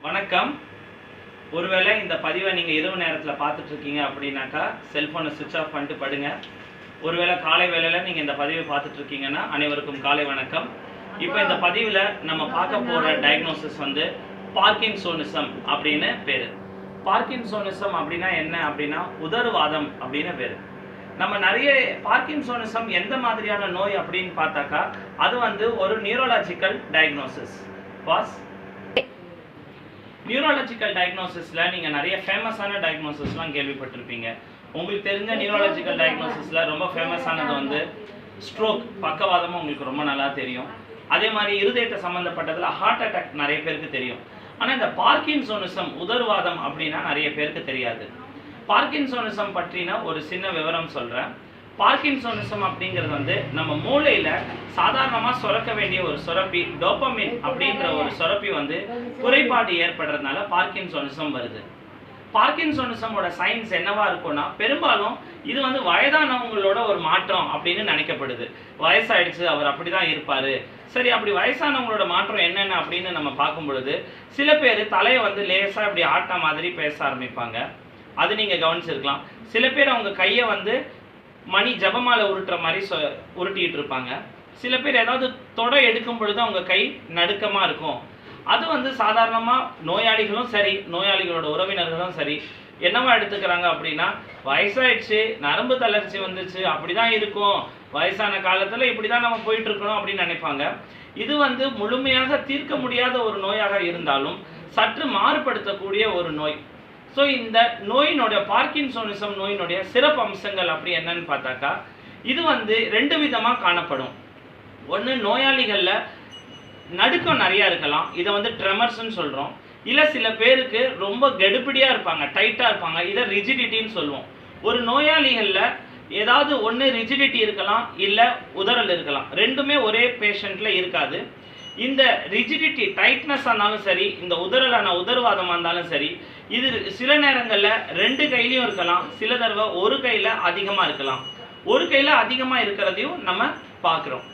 வணக்கம். ஒருவேளை இந்த பதிவை நீங்கள் இரவு நேரத்தில் பார்த்துட்டு இருக்கீங்க அப்படின்னாக்கா செல்ஃபோனை சுவிட்ச் ஆஃப் பண்ணிட்டு படுங்க. ஒருவேளை காலை வேளையில் நீங்கள் இந்த பதிவை பார்த்துட்டு இருக்கீங்கன்னா அனைவருக்கும் காலை வணக்கம். இப்போ இந்த பதிவில் நம்ம பார்க்க போகிற டயக்னோசிஸ் வந்து பார்க்கின்சோனிசம் அப்படின்னு பேர். பார்க்கின்சோனிசம் அப்படின்னா என்ன அப்படின்னா உதறுவாதம் அப்படின்னு பேர். நம்ம நிறைய பார்க்கின்சோனிசம் எந்த மாதிரியான நோய் அப்படின்னு பார்த்தாக்கா அது வந்து ஒரு நியூரோலாஜிக்கல் டயக்னோசிஸ். நியூரோலாஜிக்கல் டயக்னோசிஸ்ல நீங்க நிறைய ஃபேமஸான டயக்னோசிஸ்லாம் கேள்விப்பட்டிருப்பீங்க. உங்களுக்கு தெரிஞ்ச நியூரோலாஜிக்கல் டயக்னோசிஸ்ல ரொம்ப ஃபேமஸானது வந்து ஸ்ட்ரோக், பக்கவாதமும் உங்களுக்கு ரொம்ப நல்லா தெரியும். அதே மாதிரி இருதயத்தை சம்பந்தப்பட்டதுல ஹார்ட் அட்டாக் நிறைய பேருக்கு தெரியும். ஆனா இந்த பார்க்கின்சோனிசம் உதறுவாதம் அப்படின்னா நிறைய பேருக்கு தெரியாது. பார்க்கின்சோனிசம் பற்றின ஒரு சின்ன விவரம் சொல்றேன். பார்க்கின்சோனிசம் அப்படிங்கிறது வந்து நம்ம மூளையில சாதாரணமா சுரக்க வேண்டிய ஒரு சுரப்பி டோபமின் அப்படின்ற ஒரு சுரப்பி வந்து குறைபாடு ஏற்படுறதுனால பார்க்கின்சோனிசம் வருது. பார்க்கின்சோனிசமோட சயின்ஸ் என்னவா இருக்கும்னா பெரும்பாலும் இது வந்து வயதானவங்களோட ஒரு மாற்றம் அப்படின்னு நினைக்கப்படுது. வயசாயிடுச்சு, அவர் அப்படிதான் இருப்பாரு. சரி, அப்படி வயசானவங்களோட மாற்றம் என்னென்ன அப்படின்னு நம்ம பார்க்கும் பொழுது சில பேர் தலையை வந்து லேசா இப்படி ஆட்ட மாதிரி பேச ஆரம்பிப்பாங்க. அது நீங்க கவனிச்சிருக்கலாம். சில பேர் அவங்க கையை வந்து மணி ஜபமாலை உருட்டுற மாதிரி உருட்டிட்டு இருப்பாங்க. சில பேர் ஏதாவது தொடை எடுக்கும் பொழுது அவங்க கை நடுக்கமா இருக்கும். அது வந்து சாதாரணமா நோயாளிகளும் சரி, நோயாளிகளோட உறவினர்களும் சரி என்னவா எடுத்துக்கிறாங்க அப்படின்னா வயசாயிடுச்சு, நரம்பு தளர்ச்சி வந்துச்சு, அப்படிதான் இருக்கும், வயசான காலத்துல இப்படிதான் நம்ம போயிட்டு இருக்கணும் அப்படின்னு நினைப்பாங்க. இது வந்து முழுமையாக தீர்க்க முடியாத ஒரு நோயாக இருந்தாலும் சற்று மாறுபடுத்தக்கூடிய ஒரு நோய். ஸோ இந்த நோயினுடைய பார்க்கின்சோனிசம் நோயினுடைய சிறப்பு அம்சங்கள் அப்படி என்னன்னு பார்த்தாக்கா இது வந்து ரெண்டு விதமாக காணப்படும். ஒன்று, நோயாளிகளில் நடுக்கம் நிறையா இருக்கலாம். இதை வந்து ட்ரெமர்ஸ்ன்னு சொல்கிறோம். இல்லை சில பேருக்கு ரொம்ப கெடுபிடியாக இருப்பாங்க, டைட்டாக இருப்பாங்க, இதை ரிஜிடிட்டின்னு சொல்லுவோம். ஒரு நோயாளிகளில் ஏதாவது ஒன்று ரிஜிடிட்டி இருக்கலாம், இல்லை உதறல் இருக்கலாம். ரெண்டுமே ஒரே பேஷண்ட்டில் இருக்காது. இந்த ரிஜிடிட்டி டைட்னஸ் இருந்தாலும் சரி, இந்த உதறலான உதர்வாதமாக இருந்தாலும் சரி, இது சில நேரங்களில் ரெண்டு கையிலையும் இருக்கலாம், சில தடவை ஒரு கையில் அதிகமாக இருக்கலாம். ஒரு கையில் அதிகமாக இருக்கிறதையும் நம்ம பார்க்குறோம்.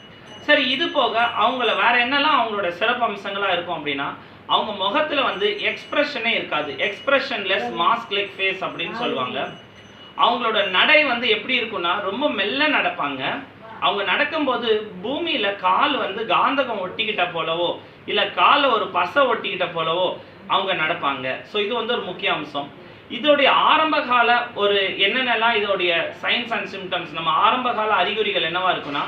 சரி, இது போக அவங்கள வேற என்னெல்லாம் அவங்களோட சிறப்பு அம்சங்களாக இருக்கும் அப்படின்னா அவங்க முகத்தில் வந்து எக்ஸ்பிரஷனே இருக்காது. எக்ஸ்பிரஷன்லெஸ் மாஸ்க் லைக் ஃபேஸ் அப்படின்னு சொல்லுவாங்க. அவங்களோட நடை வந்து எப்படி இருக்குன்னா ரொம்ப மெல்ல நடப்பாங்க. அவங்க நடக்கும்போது பூமியில கால் வந்து காந்தகம் ஒட்டிக்கிட்ட போலவோ இல்லை காலை ஒரு பசை ஒட்டிக்கிட்ட போலவோ அவங்க நடப்பாங்க. ஸோ இது வந்து ஒரு முக்கிய அம்சம். இதோடைய ஆரம்ப கால ஒரு என்னென்னலாம் இதோடைய சைன்ஸ் அண்ட் சிம்டம்ஸ், நம்ம ஆரம்ப கால அறிகுறிகள் என்னவா இருக்குன்னா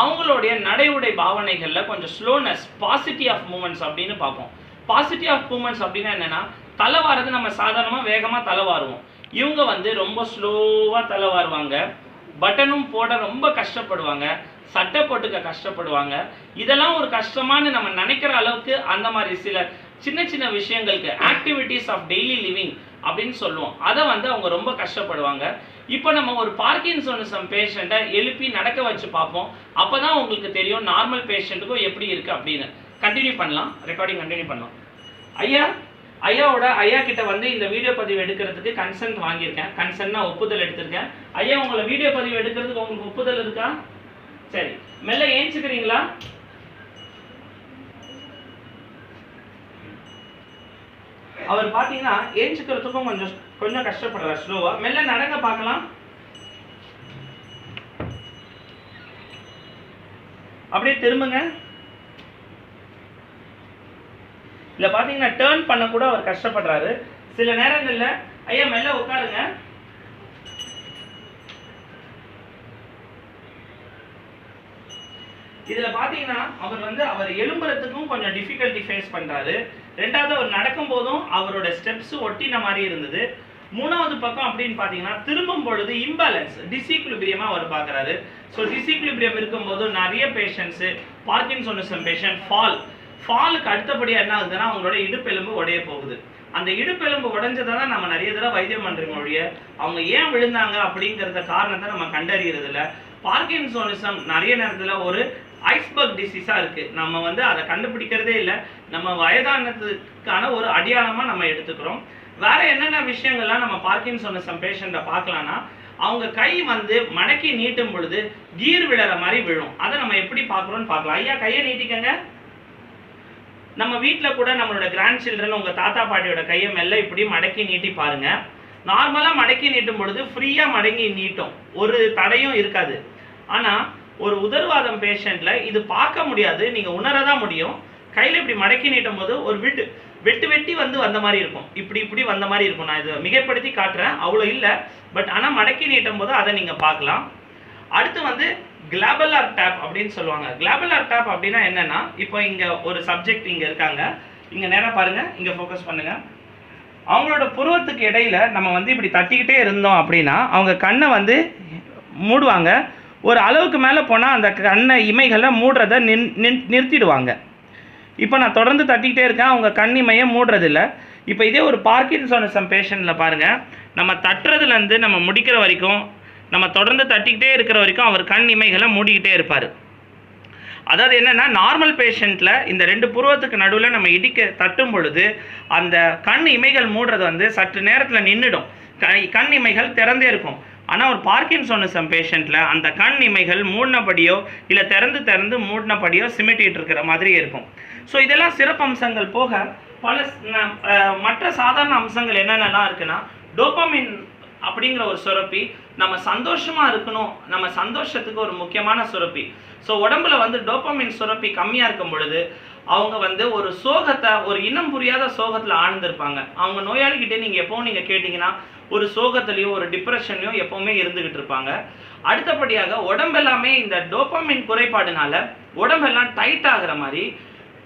அவங்களுடைய நடை உடை பாவனைகளில் கொஞ்சம் ஸ்லோனஸ், பாசிட்டி ஆஃப் மூமெண்ட்ஸ் அப்படின்னு பார்ப்போம். பாசிட்டி ஆஃப் மூமெண்ட்ஸ் அப்படின்னா என்னன்னா தலை வாரது நம்ம சாதாரணமாக வேகமாக தலை வாருவோம். இவங்க வந்து ரொம்ப ஸ்லோவாக தலை வாருவாங்க. பட்டனும் போட ரொம்ப கஷ்டப்படுவாங்க, சட்டை போட்டுக்க கஷ்டப்படுவாங்க. இதெல்லாம் ஒரு கஷ்டமானு நம்ம நினைக்கிற அளவுக்கு அந்த மாதிரி சில சின்ன சின்ன விஷயங்களுக்கு ஆக்டிவிட்டீஸ் ஆஃப் டெய்லி லிவிங் அப்படின்னு சொல்லுவோம். அதை வந்து அவங்க ரொம்ப கஷ்டப்படுவாங்க. இப்போ நம்ம ஒரு பார்க்கின்சோனிசம் பேஷண்ட்டை எழுப்பி நடக்க வச்சு பார்ப்போம். அப்போ தான் உங்களுக்கு தெரியும் நார்மல் பேஷண்ட்டுக்கும் எப்படி இருக்குது அப்படின்னு. கண்டினியூ பண்ணலாம், ரெக்கார்டிங் கண்டினியூ பண்ணலாம். ஐயா கிட்ட வந்து இந்த வீடியோ பதிவு எடுக்கிறதுக்கு கன்சென்ட் வாங்கியிருக்கேன். கன்சென்ட்னா ஒப்புதல் எடுத்திருக்கேன். ஐயா, உங்களை வீடியோ பதிவு எடுக்கிறதுக்கு உங்களுக்கு ஒப்புதல் இருக்கா? சரி, மெல்ல ஏஞ்சுக்கிறீங்களா? அவர் பார்த்தீங்கன்னா ஏஞ்சுக்கிறதுக்கும் கொஞ்சம் கஷ்டப்படுறார், ஸ்லோவா. மெல்ல நடங்க பார்க்கலாம். அப்படியே திரும்புங்க. இல்லை பார்த்தீங்கன்னா டேர்ன் பண்ண கூட அவர் கஷ்டப்படுறாரு சில நேரங்களில். ஐயா மெல்ல உட்காருங்க. இதில் பார்த்தீங்கன்னா அவர் எழும்புறதுக்கும் கொஞ்சம் டிஃபிகல்ட்டி ஃபேஸ் பண்ணுறாரு. ரெண்டாவது, அவர் நடக்கும் போதும் அவரோட ஸ்டெப்ஸ் ஒட்டின மாதிரி இருந்தது. மூணாவது பக்கம் அப்படின்னு பார்த்தீங்கன்னா திரும்பும் பொழுது இம்பேலன்ஸ், டிஸ்இக்விலிபிரியமாக அவர் பார்க்குறாரு. ஸோ டிஸ்இக்விலிபிரியம் இருக்கும்போது நிறைய பேஷண்ட்ஸு பார்க்கின்சோனிசம் பேஷண்ட் ஃபாலுக்கு அடுத்தபடியாக என்ன ஆகுதுன்னா அவங்களோட இடுப்பெலும்பு உடைய போகுது. அந்த இடுப்பெலும்பு உடைஞ்சதை தான் நம்ம நிறைய தடவை வைத்தியம் பண்ணுறோம் ஒழிய அவங்க ஏன் விழுந்தாங்க அப்படிங்கிறத காரணத்தை நம்ம கண்டறியறது இல்லை. பார்க்கின்சோனிசம் நிறைய நேரத்தில் ஒரு ஐஸ்பர்க் டிசீஸாக இருக்குது. நம்ம வந்து அதை கண்டுபிடிக்கிறதே இல்லை. நம்ம வயதானதுக்கான ஒரு அடையாளமாக நம்ம எடுத்துக்கிறோம். வேற என்னென்ன விஷயங்கள்லாம் நம்ம பார்க்கின்சோனிசம் பேஷண்ட்டை பார்க்கலான்னா அவங்க கை வந்து மடக்கி நீட்டும் பொழுது கீர் விழற மாதிரி விழும். அதை நம்ம எப்படி பார்க்குறோன்னு பார்க்கலாம். ஐயா கையை நீட்டிக்கங்க. நம்ம வீட்டில் கூட நம்மளோட கிராண்ட் சில்ட்ரன் உங்கள் தாத்தா பாட்டியோட கையை மெல்ல இப்படி மடக்கி நீட்டி பாருங்க. நார்மலாக மடக்கி நீட்டும் பொழுது ஃப்ரீயாக மடங்கி நீட்டும், ஒரு தடையும் இருக்காது. ஆனால் ஒரு உதர்வாதம் பேஷண்ட்டில் இது பார்க்க முடியாது, நீங்கள் உணரதான் முடியும். கையில் இப்படி மடக்கி நீட்டும் போது ஒரு வெட்டி வந்த மாதிரி இருக்கும், இப்படி வந்த மாதிரி இருக்கும். நான் இதை மிகைப்படுத்தி காட்டுறேன், அவ்வளோ இல்லை, பட் ஆனால் மடக்கி நீட்டும் போது அதை நீங்கள் பார்க்கலாம். அடுத்து கிளாபுலார் டேப் அப்படின்னு சொல்லுவாங்க. கிளாபுலார் டேப் அப்படின்னா என்னன்னா, இப்போ இங்கே ஒரு சப்ஜெக்ட் இங்கே இருக்காங்க, இங்கே நேராக பாருங்கள், இங்கே ஃபோக்கஸ் பண்ணுங்கள். அவங்களோட புருவத்துக்கு இடையில நம்ம இப்படி தட்டிக்கிட்டே இருந்தோம் அப்படின்னா அவங்க கண்ணை மூடுவாங்க. ஒரு அளவுக்கு மேலே போனால் அந்த கண்ணை இமைகளை மூடுறதை நிறுத்திடுவாங்க. இப்போ நான் தொடர்ந்து தட்டிக்கிட்டே இருக்கேன், அவங்க கண் இமையை மூடுறதில்ல. இப்போ இதே ஒரு பார்க்கின்சோனிசம் பேஷண்ட்டில் பாருங்கள், நம்ம தட்டுறதுலேருந்து நம்ம முடிக்கிற வரைக்கும், நம்ம தொடர்ந்து தட்டிக்கிட்டே இருக்கிற வரைக்கும் அவர் கண் இமைகளை மூடிக்கிட்டே இருப்பார். அதாவது என்னென்னா, நார்மல் பேஷண்ட்டில் இந்த 2 புருவத்துக்கு நடுவில் நம்ம தட்டும் பொழுது அந்த கண் இமைகள் மூடுறது சற்று நேரத்தில் நின்றுடும், கண் இமைகள் திறந்தே இருக்கும். ஆனால் ஒரு பார்க்கின்சோனிசம் பேஷண்ட்டில் அந்த கண் இமைகள் மூடினபடியோ இல்லை திறந்து மூடினபடியோ சிமிட்டிகிட்டு இருக்கிற மாதிரி இருக்கும். ஸோ இதெல்லாம் சிறப்பம்சங்கள் போக பல மற்ற சாதாரண அம்சங்கள் என்னென்னலாம் இருக்குன்னா, டோபமின் அப்படிங்கிற ஒரு சுரப்பி நம்ம சந்தோஷமாக இருக்கணும், நம்ம சந்தோஷத்துக்கு ஒரு முக்கியமான சுரப்பி. ஸோ உடம்புல டோபமின் சுரப்பி கம்மியாக இருக்கும் பொழுது அவங்க ஒரு சோகத்தை, ஒரு இனம் புரியாத சோகத்தில் ஆழ்ந்திருப்பாங்க. அவங்க நோயாளிகிட்டே நீங்கள் எப்போவும் நீங்கள் கேட்டிங்கன்னா ஒரு சோகத்துலேயும் ஒரு டிப்ரெஷன்லையும் எப்போவுமே இருந்துக்கிட்டு இருப்பாங்க. அடுத்தபடியாக உடம்பெல்லாமே இந்த டோபமின் குறைபாடுனால உடம்பெல்லாம் டைட் ஆகிற மாதிரி,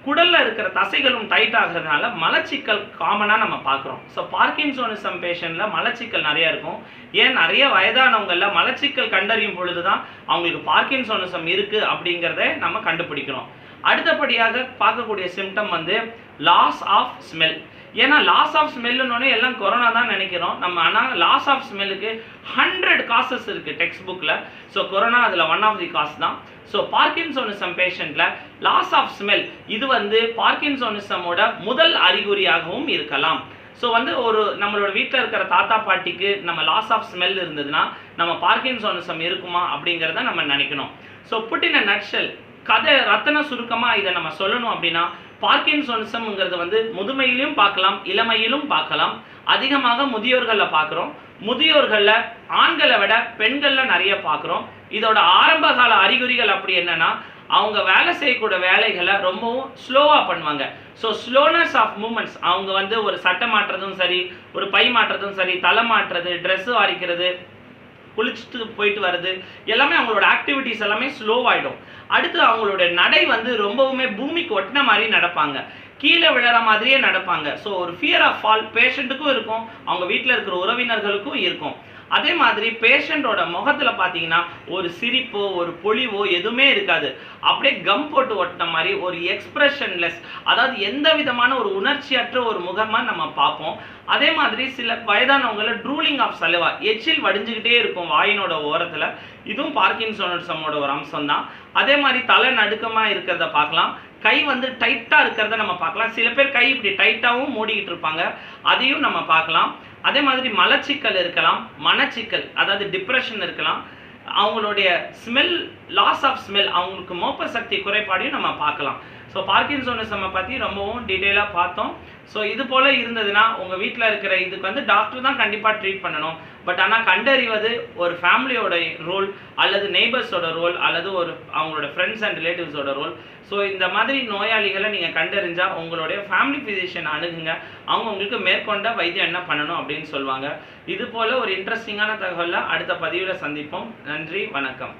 குடலில் இருக்கிற தசைகளும் டைட் ஆகிறதுனால மலச்சிக்கல் காமனாக நம்ம பார்க்குறோம். ஸோ பார்க்கின்சோனிசம் பேஷண்ட்டில் மலச்சிக்கல் நிறையா இருக்கும். ஏன் நிறைய வயதானவங்களில் மலச்சிக்கல் கண்டறியும் பொழுது தான் அவங்களுக்கு பார்க்கின்சோனிசம் இருக்குது அப்படிங்கிறத நம்ம கண்டுபிடிக்கிறோம். அடுத்தபடியாக பார்க்கக்கூடிய சிம்டம் லாஸ் ஆஃப் ஸ்மெல். ஏன்னா லாஸ் ஆஃப் ஸ்மெல்லுன்னு எல்லாம் கொரோனா தான் நினைக்கிறோம் நம்ம, ஆனால் லாஸ் ஆஃப் ஸ்மெல்லுக்கு 100 காசஸ் இருக்குது டெக்ஸ்ட் புக்கில். ஸோ கொரோனா அதில் ஒன் ஆஃப் தி காஸ் தான். ஸோ பார்க்கின்சோனிசம் பேஷண்ட்டில் லாஸ் ஆஃப் ஸ்மெல் இது பார்க்கின்சோனிசமோட முதல் அறிகுறியாகவும் இருக்கலாம். ஸோ ஒரு நம்மளோட வீட்டில் இருக்கிற தாத்தா பாட்டிக்கு நம்ம லாஸ் ஆஃப் ஸ்மெல் இருந்ததுன்னா நம்ம பார்க்கின்சோனிசம் இருக்குமா அப்படிங்கிறத நம்ம நினைக்கணும். So put in a nutshell, கதை ரத்தன சுருக்கமாக இதை நம்ம சொல்லணும் அப்படின்னா, பார்க்கின்சோனிசம்ங்கிறது முதுமையிலும் பார்க்கலாம், இளமையிலும் பார்க்கலாம். அதிகமாக முதியோர்களில் பார்க்குறோம். முதியோர்களில் ஆண்களை விட பெண்களில் நிறைய பார்க்குறோம். இதோட ஆரம்ப கால அறிகுறிகள் அப்படி என்னன்னா, அவங்க வேலை செய்யக்கூடிய வேலைகளை ரொம்பவும் ஸ்லோவாக பண்ணுவாங்க. ஸோ ஸ்லோனஸ் ஆஃப் மூமெண்ட்ஸ், அவங்க ஒரு சட்டை மாட்டுறதும் சரி, ஒரு பை மாட்டுறதும் சரி, தலை மாட்டுறது, ட்ரெஸ்ஸு வாரிக்கிறது, குளிச்சுட்டு போயிட்டு வருது, எல்லாமே அவங்களோட ஆக்டிவிட்டிஸ் எல்லாமே ஸ்லோவாகிடும். அடுத்து அவங்களோட நடை ரொம்பவுமே பூமிக்கு ஒட்டின மாதிரி நடப்பாங்க, கீழே விழற மாதிரியே நடப்பாங்க. ஸோ ஒரு ஃபியர் ஆஃப் ஃபால் பேஷண்ட்டுக்கும் இருக்கும், அவங்க வீட்டில் இருக்கிற உறவினர்களுக்கும் இருக்கும். அதே மாதிரி பேஷண்டோட முகத்தில் பார்த்தீங்கன்னா ஒரு சிரிப்போ ஒரு பொலிவோ எதுவுமே இருக்காது, அப்படியே கம் போட்டு ஒட்டின மாதிரி ஒரு எக்ஸ்பிரஷன்லெஸ், அதாவது எந்த விதமான ஒரு உணர்ச்சியற்ற ஒரு முகமாக நம்ம பார்ப்போம். அதே மாதிரி சில வயதானவங்கள ட்ரூலிங் ஆஃப் சலிவா, எச்சில் வடிஞ்சுக்கிட்டே இருக்கும் வாயினோட ஓரத்தில், இதுவும் பார்க்கின்சோனிசமோட ஒரு அம்சம் தான். அதே மாதிரி தலை நடுக்கமாக இருக்கிறத பார்க்கலாம், கை டைட்டாக இருக்கிறத நம்ம பார்க்கலாம். சில பேர் கை இப்படி டைட்டாகவும் மூடிக்கிட்டு இருப்பாங்க, அதையும் நம்ம பார்க்கலாம். அதே மாதிரி மலச்சிக்கல் இருக்கலாம், மனச்சிக்கல் அதாவது டிப்ரெஷன் இருக்கலாம். அவங்களுடைய ஸ்மெல், லாஸ் ஆஃப் ஸ்மெல், அவங்களுக்கு மோப்ப சக்தி குறைபாடையும் நம்ம பார்க்கலாம். ஸோ பார்க்கின்சோனிசமை பற்றி ரொம்பவும் டீட்டெயிலாக பார்த்தோம். ஸோ இது போல் இருந்ததுன்னா உங்கள் வீட்டில் இருக்கிற இதுக்கு டாக்டர் தான் கண்டிப்பாக ட்ரீட் பண்ணணும். பட் ஆனால் கண்டறிவது ஒரு ஃபேமிலியோட ரோல், அல்லது நெய்பர்ஸோட ரோல், அல்லது அவங்களோட ஃப்ரெண்ட்ஸ் அண்ட் ரிலேட்டிவ்ஸோட ரோல். ஸோ இந்த மாதிரி நோயாளிகளை நீங்கள் கண்டறிஞ்சால் உங்களுடைய ஃபேமிலி ஃபிசிஷியன் அணுகுங்க, அவங்க உங்களுக்கு மேற்கொண்ட வைத்தியம் என்ன பண்ணணும் அப்படின்னு சொல்லுவாங்க. இது போல் ஒரு இன்ட்ரெஸ்டிங்கான தகவலில் அடுத்த பதிவில் சந்திப்போம். நன்றி, வணக்கம்.